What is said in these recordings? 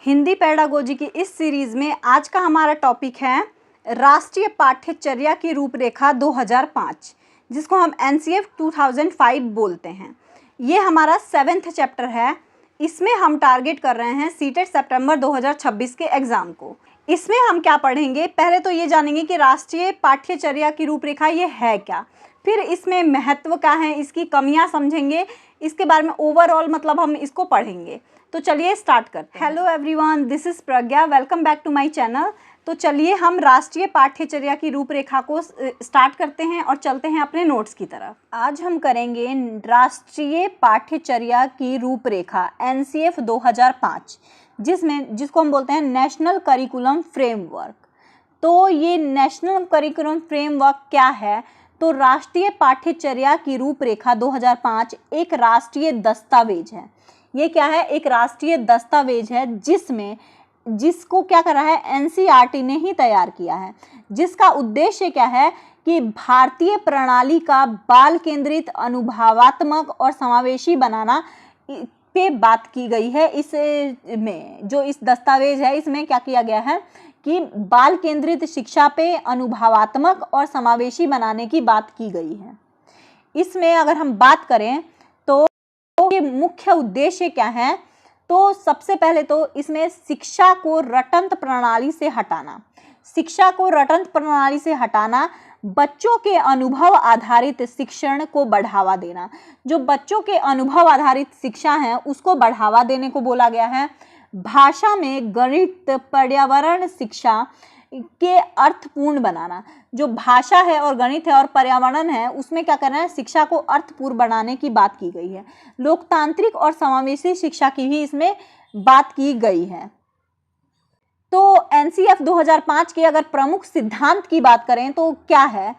Hindi pedagogy की इस series में आज का हमारा टॉपिक है राष्ट्रीय पाठ्यचर्या की रूपरेखा 2005, जिसको हम एनसीएफ 2005 बोलते हैं। ये हमारा 7th चैप्टर है। इसमें हम टारगेट कर रहे हैं सीटेट सितंबर 2026 के एग्ज़ाम को। इसमें हम क्या पढ़ेंगे, पहले तो ये जानेंगे कि राष्ट्रीय पाठ्यचर्या की रूपरेखा ये है क्या, फिर इसमें महत्व क्या है, इसकी कमियां समझेंगे, इसके बारे में ओवरऑल मतलब हम इसको पढ़ेंगे। तो चलिए स्टार्ट करते हैं। Hello everyone, this is Pragya, welcome back to my channel. तो चलिए हम राष्ट्रीय पाठ्यचर्या की रूपरेखा को स्टार्ट करते हैं और चलते हैं अपने नोट्स की तरफ। आज हम करेंगे राष्ट्रीय पाठ्यचर्या की रूपरेखा एनसीएफ 2005, जिसको हम बोलते हैं नेशनल करिकुलम फ्रेमवर्क। तो ये नेशनल करिकुलम फ्रेमवर्क क्या है? तो राष्ट्रीय पाठ्यचर्या की रूपरेखा 2005 एक राष्ट्रीय दस्तावेज है। ये क्या है? एक राष्ट्रीय दस्तावेज है जिसको क्या करा है, एनसीईआरटी ने ही तैयार किया है। जिसका उद्देश्य क्या है कि भारतीय प्रणाली का बाल केंद्रित, अनुभवात्मक और समावेशी बनाना पे बात की गई है। इसमें जो इस दस्तावेज है, इसमें क्या किया गया है कि बाल केंद्रित शिक्षा पे अनुभवात्मक और समावेशी बनाने की बात की गई है। इसमें अगर हम बात करें तो ये मुख्य उद्देश्य क्या है, तो सबसे पहले तो इसमें शिक्षा को रटंत प्रणाली से हटाना। शिक्षा को रटंत प्रणाली से हटाना, बच्चों के अनुभव आधारित शिक्षण को बढ़ावा देना। जो बच्चों के अनुभव आधारित शिक्षा है उसको बढ़ावा देने को बोला गया है। भाषा में गणित, पर्यावरण शिक्षा के अर्थपूर्ण बनाना। जो भाषा है और गणित है और पर्यावरण है, उसमें क्या करना है, शिक्षा को अर्थपूर्ण बनाने की बात की गई है। लोकतांत्रिक और समावेशी शिक्षा की भी इसमें बात की गई है। तो एनसीएफ 2005 के अगर प्रमुख सिद्धांत की बात करें तो क्या है,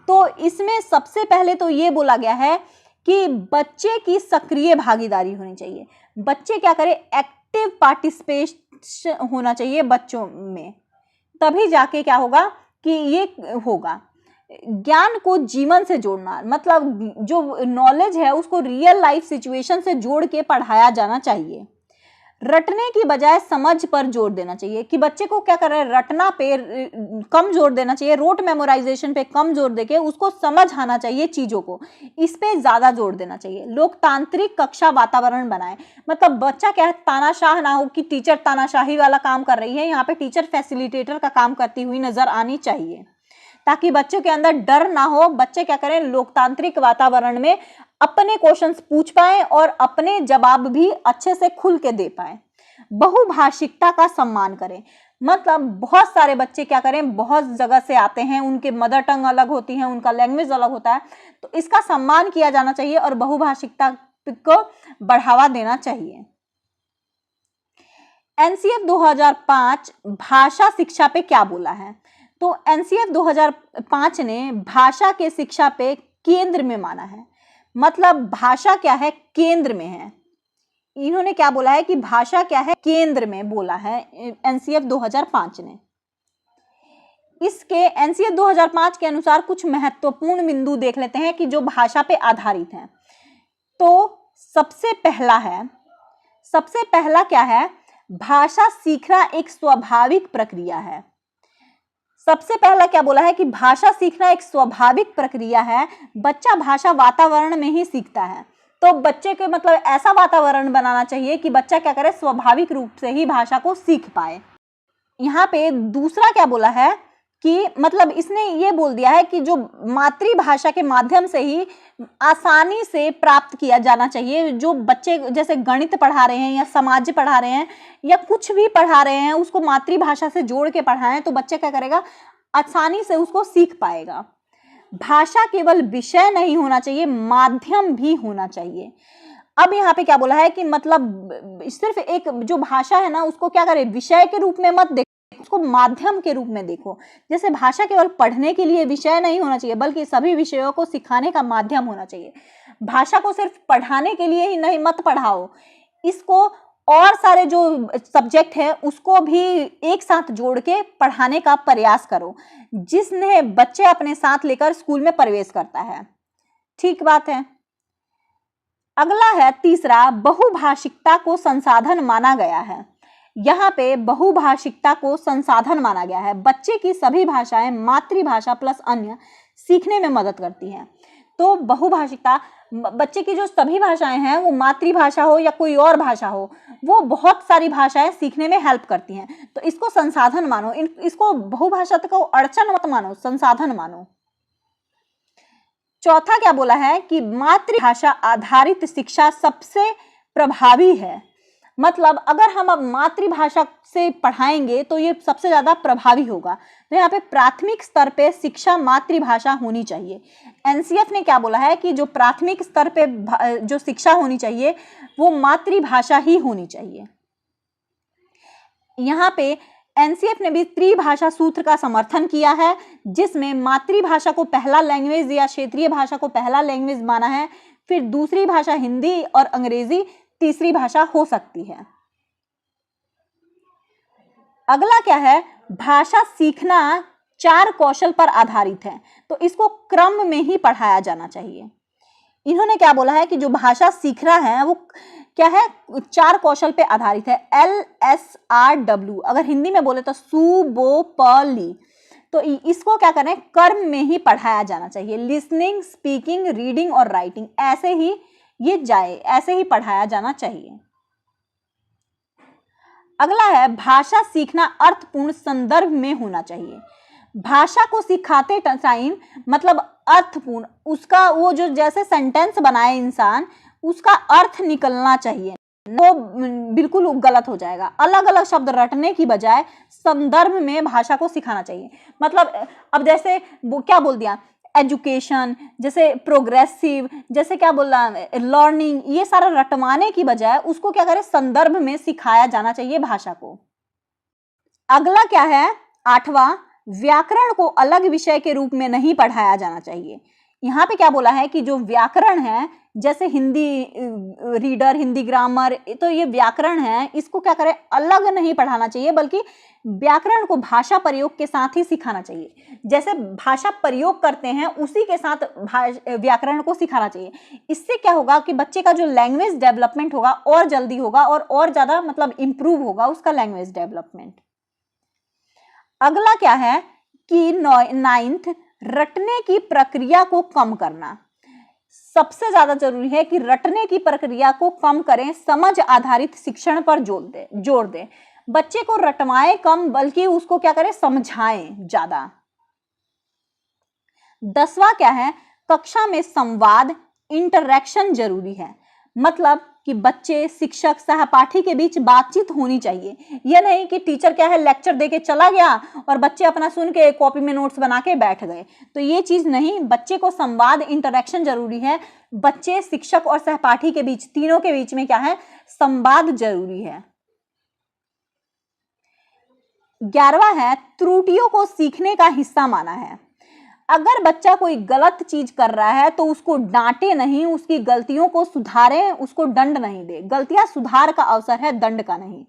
तो इसमें सबसे पहले तो ये बोला गया है कि बच्चे की सक्रिय भागीदारी होनी चाहिए। बच्चे क्या करें, एक्टिव पार्टिसिपेशन होना चाहिए बच्चों में, तभी जाके क्या होगा कि ये होगा। ज्ञान को जीवन से जोड़ना, मतलब जो नॉलेज है उसको रियल लाइफ सिचुएशन से जोड़ के पढ़ाया जाना चाहिए। रटने की बजाय समझ पर जोर देना चाहिए, कि बच्चे को क्या कर रहे हैं, रटना पे कम जोर देना चाहिए, रोट मेमोराइजेशन पे कम जोर देके उसको समझ आना चाहिए चीज़ों को, इस पे ज़्यादा जोर देना चाहिए। लोकतांत्रिक कक्षा वातावरण बनाए, मतलब बच्चा क्या है, तानाशाह ना हो कि टीचर तानाशाही वाला काम कर रही है, यहाँ पे टीचर फैसिलिटेटर का काम करती हुई नजर आनी चाहिए, ताकि बच्चों के अंदर डर ना हो। बच्चे क्या करें, लोकतांत्रिक वातावरण में अपने क्वेश्चंस पूछ पाए और अपने जवाब भी अच्छे से खुल के दे पाए। बहुभाषिकता का सम्मान करें, मतलब बहुत सारे बच्चे क्या करें, बहुत जगह से आते हैं, उनके मदर टंग अलग होती है, उनका लैंग्वेज अलग होता है, तो इसका सम्मान किया जाना चाहिए और बहुभाषिकता को बढ़ावा देना चाहिए। एनसीएफ 2005 भाषा शिक्षा पे क्या बोला है, तो एनसीएफ 2005 ने भाषा के शिक्षा पे केंद्र में माना है। मतलब भाषा क्या है, केंद्र में है। इन्होंने क्या बोला है कि भाषा क्या है, केंद्र में बोला है एनसीएफ 2005 ने। इसके एनसीएफ 2005 के अनुसार कुछ महत्वपूर्ण बिंदु देख लेते हैं कि जो भाषा पे आधारित हैं। तो सबसे पहला क्या है, भाषा सीखना एक स्वाभाविक प्रक्रिया है। सबसे पहला क्या बोला है कि भाषा सीखना एक स्वाभाविक प्रक्रिया है। बच्चा भाषा वातावरण में ही सीखता है, तो बच्चे के मतलब ऐसा वातावरण बनाना चाहिए कि बच्चा क्या करे, स्वाभाविक रूप से ही भाषा को सीख पाए। यहाँ पे दूसरा क्या बोला है कि मतलब इसने ये बोल दिया है कि जो मातृभाषा के माध्यम से ही आसानी से प्राप्त किया जाना चाहिए। जो बच्चे जैसे गणित पढ़ा रहे हैं या समाज पढ़ा रहे हैं या कुछ भी पढ़ा रहे हैं, उसको मातृभाषा से जोड़ के पढ़ाएं तो बच्चे क्या करेगा, आसानी से उसको सीख पाएगा। भाषा केवल विषय नहीं होना चाहिए, माध्यम भी होना चाहिए। अब यहाँ पे क्या बोला है कि मतलब सिर्फ एक जो भाषा है ना, उसको क्या करे, विषय के रूप में मत देखो, उसको माध्यम के रूप में देखो। जैसे भाषा केवल पढ़ने के लिए विषय नहीं होना चाहिए, बल्कि सभी विषयों को सिखाने का माध्यम होना चाहिए। भाषा को सिर्फ पढ़ाने के लिए ही नहीं मत पढ़ाओ, इसको और सारे जो सब्जेक्ट है उसको भी एक साथ जोड़ के पढ़ाने का प्रयास करो, जिसने बच्चे अपने साथ लेकर स्कूल में प्रवेश करता है। ठीक बात है। अगला है तीसरा, बहुभाषिकता को संसाधन माना गया है। यहाँ पे बहुभाषिकता को संसाधन माना गया है। बच्चे की सभी भाषाएं मातृभाषा प्लस अन्य सीखने में मदद करती हैं। तो बहुभाषिकता, बच्चे की जो सभी भाषाएं हैं, वो मातृभाषा हो या कोई और भाषा हो, वो बहुत सारी भाषाएं सीखने में हेल्प करती हैं। तो इसको संसाधन मानो, इसको बहुभाषा को अड़चन मत मानो, संसाधन मानो। चौथा क्या बोला है कि मातृभाषा आधारित शिक्षा सबसे प्रभावी है। मतलब अगर हम अब मातृभाषा से पढ़ाएंगे तो ये सबसे ज्यादा प्रभावी होगा। तो यहाँ पे प्राथमिक स्तर पे शिक्षा मातृभाषा होनी चाहिए। एनसीएफ ने क्या बोला है कि जो प्राथमिक स्तर पे जो शिक्षा होनी चाहिए वो मातृभाषा ही होनी चाहिए। यहाँ पे एनसीएफ ने भी त्रिभाषा सूत्र का समर्थन किया है, जिसमें मातृभाषा को पहला लैंग्वेज या क्षेत्रीय भाषा को पहला लैंग्वेज माना है, फिर दूसरी भाषा हिंदी और अंग्रेजी तीसरी भाषा हो सकती है। अगला क्या है, भाषा सीखना 4 कौशल पर आधारित है, तो इसको क्रम में ही पढ़ाया जाना चाहिए। इन्होंने क्या बोला है कि जो भाषा सीखना है वो क्या है, 4 कौशल पे आधारित है। LSRW, अगर हिंदी में बोले तो सु बो प ली, तो इसको क्या करें, कर्म में ही पढ़ाया जाना चाहिए। लिसनिंग, स्पीकिंग, रीडिंग और राइटिंग, ऐसे ही ये जाए, ऐसे ही पढ़ाया जाना चाहिए। अगला है भाषा सीखना अर्थपूर्ण संदर्भ में होना चाहिए। भाषा को सिखाते टाइम मतलब अर्थपूर्ण, उसका वो जो जैसे सेंटेंस बनाए इंसान, उसका अर्थ निकलना चाहिए, वो बिल्कुल गलत हो जाएगा। अलग अलग शब्द रटने की बजाय संदर्भ में भाषा को सिखाना चाहिए। मतलब अब जैसे क्या बोल दिया, एजुकेशन, जैसे प्रोग्रेसिव, जैसे क्या बोल रहा है, लर्निंग, ये सारा रटवाने की बजाय उसको क्या करें, संदर्भ में सिखाया जाना चाहिए भाषा को। अगला क्या है, 8वां, व्याकरण को अलग विषय के रूप में नहीं पढ़ाया जाना चाहिए। यहाँ पे क्या बोला है कि जो व्याकरण है, जैसे हिंदी रीडर, हिंदी ग्रामर, तो ये व्याकरण है, इसको क्या करें, अलग नहीं पढ़ाना चाहिए, बल्कि व्याकरण को भाषा प्रयोग के साथ ही सिखाना चाहिए। जैसे भाषा प्रयोग करते हैं उसी के साथ व्याकरण को सिखाना चाहिए। इससे क्या होगा कि बच्चे का जो लैंग्वेज डेवलपमेंट होगा और जल्दी होगा और ज्यादा मतलब इंप्रूव होगा उसका लैंग्वेज डेवलपमेंट। अगला क्या है कि 9th, रटने की प्रक्रिया को कम करना। सबसे ज्यादा जरूरी है कि रटने की प्रक्रिया को कम करें, समझ आधारित शिक्षण पर जोर दें। बच्चे को रटवाएं कम, बल्कि उसको क्या करें, समझाएं ज्यादा। 10वां क्या है, कक्षा में संवाद, इंटरेक्शन जरूरी है। मतलब कि बच्चे, शिक्षक, सहपाठी के बीच बातचीत होनी चाहिए। यह नहीं कि टीचर क्या है, लेक्चर देके चला गया और बच्चे अपना सुन के कॉपी में नोट्स बना के बैठ गए, तो ये चीज नहीं। बच्चे को संवाद, इंटरेक्शन जरूरी है। बच्चे, शिक्षक और सहपाठी के बीच, तीनों के बीच में क्या है, संवाद जरूरी है। 11वां है, त्रुटियों को सीखने का हिस्सा माना है। अगर बच्चा कोई गलत चीज कर रहा है तो उसको डांटे नहीं, उसकी गलतियों को सुधारें, उसको दंड नहीं दे। गलतियां सुधार का अवसर है, दंड का नहीं।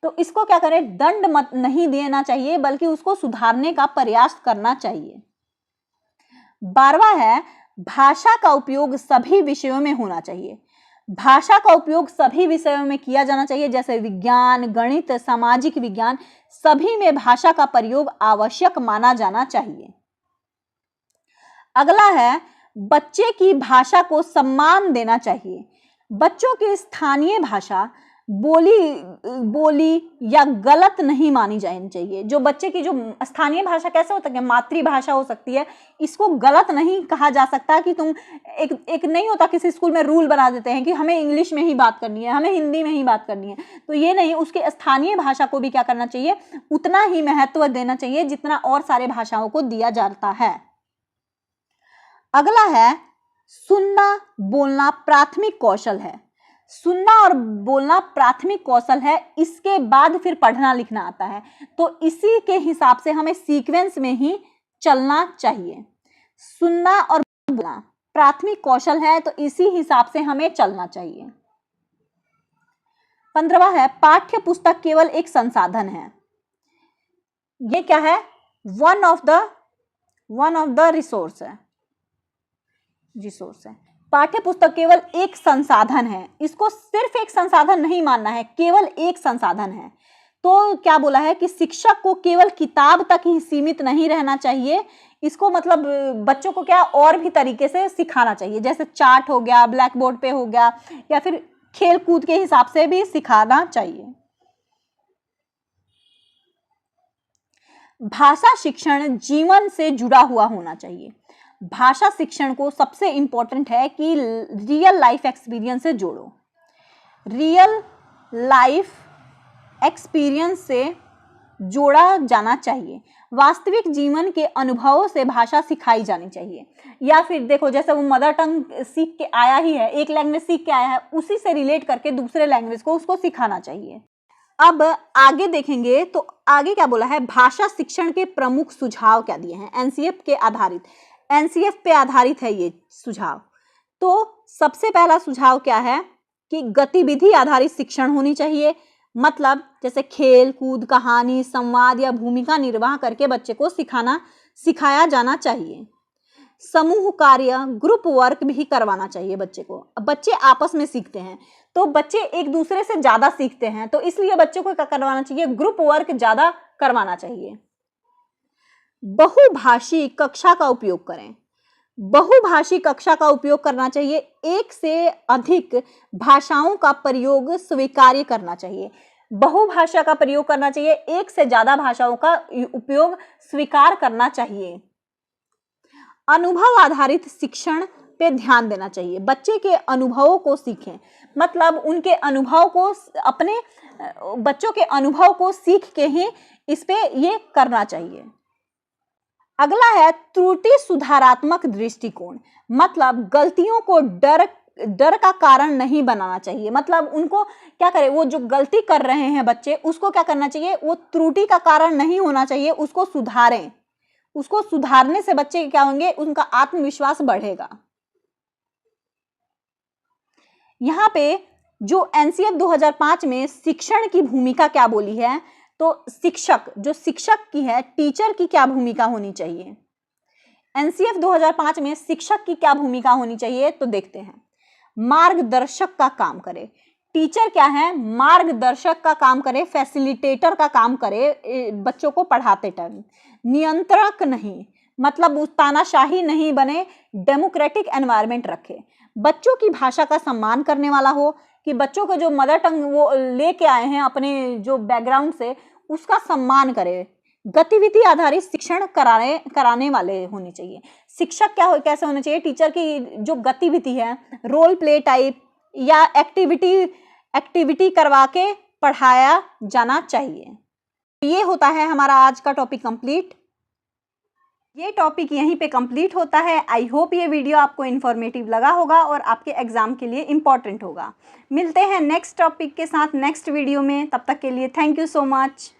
तो इसको क्या करें, दंड मत नहीं देना चाहिए, बल्कि उसको सुधारने का प्रयास करना चाहिए। 12वां है, भाषा का उपयोग सभी विषयों में होना चाहिए। भाषा का उपयोग सभी विषयों में किया जाना चाहिए, जैसे विज्ञान, गणित, सामाजिक विज्ञान, सभी में भाषा का प्रयोग आवश्यक माना जाना चाहिए। अगला है, बच्चे की भाषा को सम्मान देना चाहिए। बच्चों की स्थानीय भाषा बोली या गलत नहीं मानी जानी चाहिए। जो बच्चे की जो स्थानीय भाषा कैसे होता है, मातृभाषा हो सकती है, इसको गलत नहीं कहा जा सकता कि तुम एक नहीं होता, किसी स्कूल में रूल बना देते हैं कि हमें इंग्लिश में ही बात करनी है, हमें हिंदी में ही बात करनी है, तो ये नहीं, उसके स्थानीय भाषा को भी क्या करना चाहिए, उतना ही महत्व देना चाहिए जितना और सारे भाषाओं को दिया जाता है। अगला है, सुनना बोलना प्राथमिक कौशल है। सुनना और बोलना प्राथमिक कौशल है, इसके बाद फिर पढ़ना लिखना आता है। तो इसी के हिसाब से हमें सीक्वेंस में ही चलना चाहिए। सुनना और बोलना प्राथमिक कौशल है, तो इसी हिसाब से हमें चलना चाहिए। 15वां है, पाठ्य पुस्तक केवल एक संसाधन है। ये क्या है, वन ऑफ द रिसोर्स है। पाठ्य पुस्तक केवल एक संसाधन है, इसको सिर्फ एक संसाधन नहीं मानना है, केवल एक संसाधन है। तो क्या बोला है कि शिक्षक को केवल किताब तक ही सीमित नहीं रहना चाहिए, इसको मतलब बच्चों को क्या और भी तरीके से सिखाना चाहिए, जैसे चार्ट हो गया, ब्लैक बोर्ड पे हो गया, या फिर खेल कूद के हिसाब से भी सिखाना चाहिए। भाषा शिक्षण जीवन से जुड़ा हुआ होना चाहिए। भाषा शिक्षण को सबसे इंपॉर्टेंट है कि रियल लाइफ एक्सपीरियंस से जोड़ो। रियल लाइफ एक्सपीरियंस से जोड़ा जाना चाहिए। वास्तविक जीवन के अनुभवों से भाषा सिखाई जानी चाहिए। या फिर देखो, जैसे वो मदर टंग सीख के आया ही है, एक लैंग्वेज सीख के आया है, उसी से रिलेट करके दूसरे लैंग्वेज को उसको सिखाना चाहिए। अब आगे देखेंगे तो आगे क्या बोला है, भाषा शिक्षण के प्रमुख सुझाव क्या दिए हैं एनसीएफ के आधारित। एनसीएफ पे आधारित है ये सुझाव। तो सबसे पहला सुझाव क्या है कि गतिविधि आधारित शिक्षण होनी चाहिए, मतलब जैसे खेल कूद, कहानी, संवाद या भूमिका निर्वाह करके बच्चे को सिखाया जाना चाहिए। समूह कार्य, ग्रुप वर्क भी करवाना चाहिए बच्चे को। अब बच्चे आपस में सीखते हैं तो बच्चे एक दूसरे से ज्यादा सीखते हैं, तो इसलिए बच्चों को क्या करवाना चाहिए, ग्रुप वर्क ज्यादा करवाना चाहिए। बहुभाषी कक्षा का उपयोग करें। बहुभाषी कक्षा का उपयोग करना चाहिए। एक से अधिक भाषाओं का प्रयोग स्वीकार्य करना चाहिए। बहुभाषा का प्रयोग करना चाहिए, एक से ज्यादा भाषाओं का उपयोग स्वीकार करना चाहिए। अनुभव आधारित शिक्षण पे ध्यान देना चाहिए। बच्चे के अनुभवों को सीखें, मतलब उनके अनुभव को अपने बच्चों के अनुभव को सीख के ही इस पे ये करना चाहिए। अगला है त्रुटि सुधारात्मक दृष्टिकोण, मतलब गलतियों को डर का कारण नहीं बनाना चाहिए। मतलब उनको क्या करें, वो जो गलती कर रहे हैं बच्चे, उसको क्या करना चाहिए, वो त्रुटि का कारण नहीं होना चाहिए, उसको सुधारें। उसको सुधारने से बच्चे क्या होंगे, उनका आत्मविश्वास बढ़ेगा। यहाँ पे जो एनसीएफ 2005 में शिक्षण की भूमिका क्या बोली है, तो शिक्षक की है, टीचर की क्या भूमिका होनी चाहिए। एनसीएफ 2005 में शिक्षक की क्या भूमिका होनी चाहिए, तो देखते हैं। मार्गदर्शक का काम करे। टीचर क्या है, मार्गदर्शक का काम करे, फैसिलिटेटर का काम करे बच्चों को पढ़ाते टाइम। नियंत्रक नहीं, मतलब वो तानाशाही नहीं बने, डेमोक्रेटिक एनवायरनमेंट रखे। बच्चों की भाषा का सम्मान करने वाला हो, कि बच्चों को जो मदर टंग वो लेके आए हैं अपने जो बैकग्राउंड से, उसका सम्मान करे। गतिविधि आधारित शिक्षण कराने वाले होने चाहिए। शिक्षक कैसे होने चाहिए, टीचर की जो गतिविधि है, रोल प्ले टाइप या एक्टिविटी करवा के पढ़ाया जाना चाहिए। ये होता है हमारा आज का टॉपिक कंप्लीट। ये टॉपिक यहीं पे कंप्लीट होता है। आई होप ये वीडियो आपको इन्फॉर्मेटिव लगा होगा और आपके एग्जाम के लिए इम्पॉर्टेंट होगा। मिलते हैं नेक्स्ट टॉपिक के साथ नेक्स्ट वीडियो में, तब तक के लिए थैंक यू सो मच।